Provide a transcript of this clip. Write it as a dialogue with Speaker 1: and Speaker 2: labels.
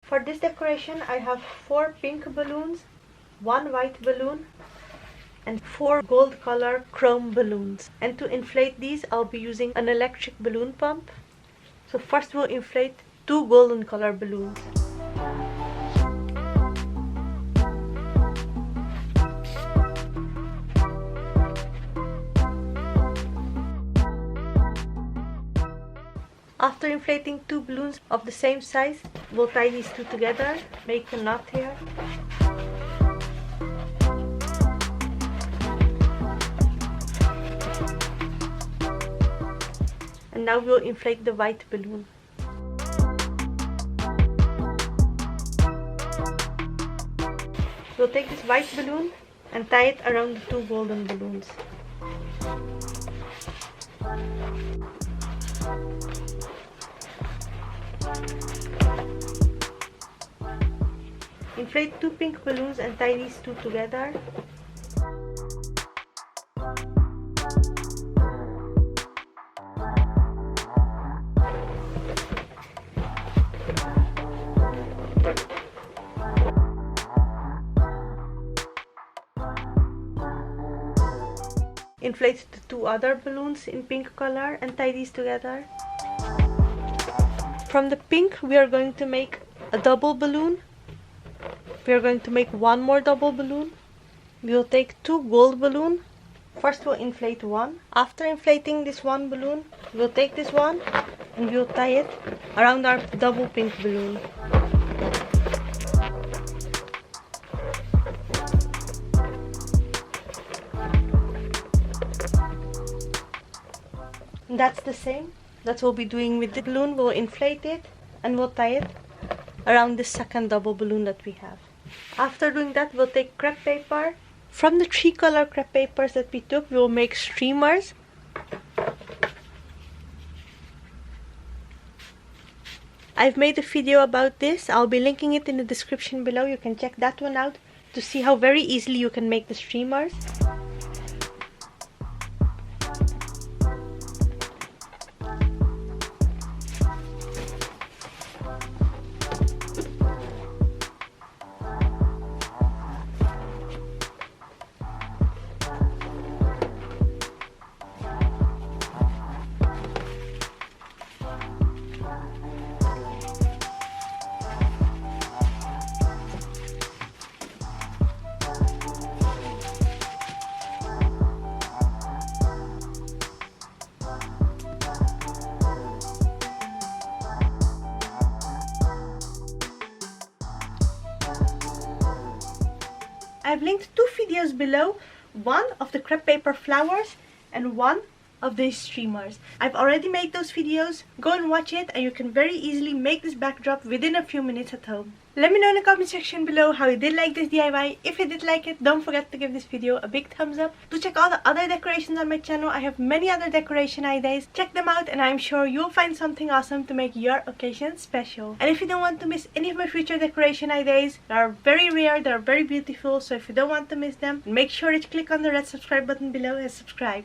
Speaker 1: For this decoration, I have 4 pink balloons, 1 white balloon, and 4 gold color chrome balloons. And to inflate these, I'll be using an electric balloon pump. So first we'll inflate 2 golden color balloons. After inflating 2 balloons of the same size, we'll tie these 2 together, make a knot here. And now we'll inflate the white balloon. We'll take this white balloon and tie it around the 2 golden balloons. Inflate 2 pink balloons and tie these 2 together. Inflate the 2 other balloons in pink color and tie these together. From the pink, we are going to make a double balloon. We are going to make 1 more double balloon. We will take 2 gold balloons. First we'll inflate 1. After inflating this 1 balloon, we'll take this one and we'll tie it around our double pink balloon. And that's the same. That's what we'll be doing with the balloon. We'll inflate it and we'll tie it around the second double balloon that we have. After doing that, we'll take crepe paper. From the 3 color crepe papers that we took, we'll make streamers. I've made a video about this. I'll be linking it in the description below. You can check that one out to see how very easily you can make the streamers. I've linked 2 videos below, one of the crepe paper flowers and one of these streamers. I've already made those videos. Go and watch it and you can very easily make this backdrop within a few minutes at home. Let me know in the comment section below how you did like this DIY. If you did like it, don't forget to give this video a big thumbs up. Do check all the other decorations on my channel. I have many other decoration ideas. Check them out and I'm sure you'll find something awesome to make your occasion special. And if you don't want to miss any of my future decoration ideas, they are very rare, they are very beautiful. So if you don't want to miss them, make sure that you click on the red subscribe button below and subscribe.